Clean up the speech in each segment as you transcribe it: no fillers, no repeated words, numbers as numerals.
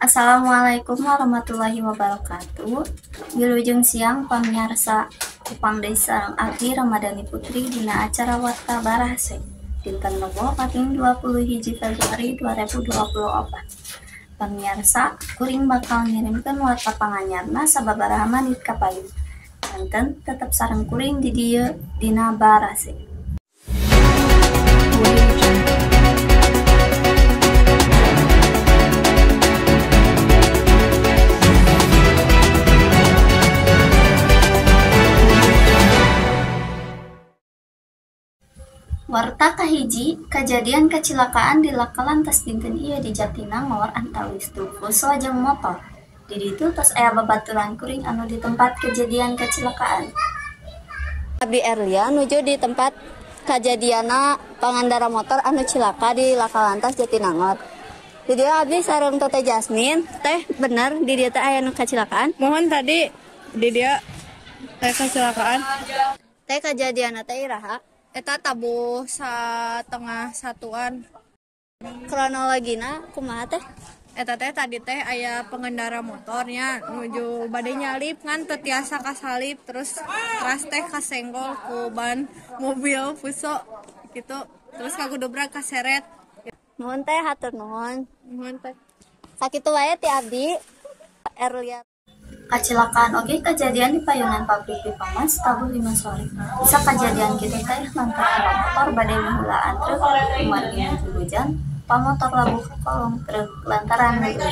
Assalamualaikum warahmatullahi wabarakatuh. Wilujeng siang pamirsa Kupang Desa Abdi Ramadhani Putri dina acara Warta Barahse dinten Rebo kaping 21 Februari 2024. Pamirsa, kuring bakal ngirimkeun warta panganyarna sababaraha menit ka payun. Janten tetep sareng kuring di dieu dina Barahse. Warta kahiji, kejadian kecelakaan di laka lantas dinten ieu di Jatinangor antawis bus lajeng motor. Di ditu tos aya babaturan kuring anu di tempat kejadian kecelakaan. Abdi Erlia nuju di tempat kejadianna pengendara motor anu cilaka di laka lantas Jatinangor. Di dia abdi sareng Tete Jasmine, teh bener di dia teh aya nu kecelakaan? Mohon tadi di dia teh kecelakaan. Teh kejadianna teh iraha? Eta tabuh satengah satuan. Kronologina kumaha teh? Eta teh tadi teh aya pengendara motornya nuju bade nyalip ngan teu tiasa kasalip terus teh kasenggol ku ban mobil Fuso gitu. Terus kagudobrak kaseret. Nuhun teh hatur nuhun. Mohon teh. Sakitu wae ti abdi Erlia. Kecelakaan oge kejadian di payunan pabrik di Pamas tabuh 5 sore. Bisa kejadian kitu teh lantaran motor bade meulaan truk kumargi nuju hujan, pamotor labuh ka kolong truk lantaran neueur.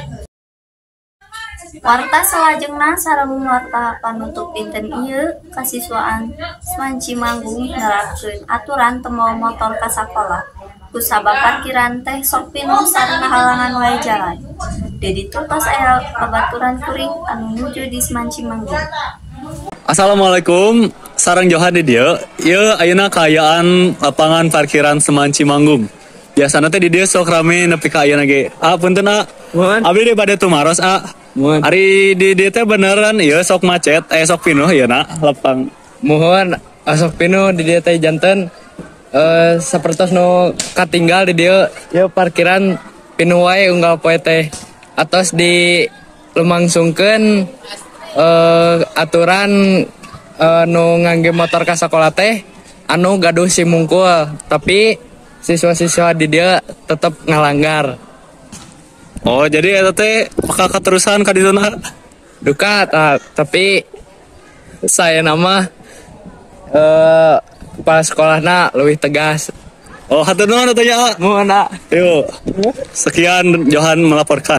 Warta salajengna sareng warta panutup dinten ieu kasiswaan Semanci Manggung nerapkeun aturan teu moal motor ka sakola. Kusabab parkiran teh sok pinuh sareng halangan wae jalan. Di ditu tos aya babaturan kuring anu nuju di Semanci Manggung. Assalamualaikum, sareng Johan di dieu. Ieu ayeuna kaayaan lapangan parkiran Semanci Manggung. Biasana teh di dieu sok rame nepi ka ayeuna ge. Punten abdi di bade tumaros Ari di dieu teh beneran ieu sok macet, sok pinuh ayeuna lapang. Mohon sok pinuh di dieu teh janten sapertos nu katinggal di dieu parkiran pinuh wae unggal poe teh. Atos di lumangsungkeun aturan nu ngangge motor ka sakola teh anu gaduh si mungkul, tapi siswa-siswa di dia tetap ngalanggar. Oh, jadi eta teh bakal keterusan ka dituna? Duka tapi saya nama kepala sekolahna leuwih tegas. Oh, hatur nuhun atuh nya. Mohon. Yuk. Sekian Johan melaporkan.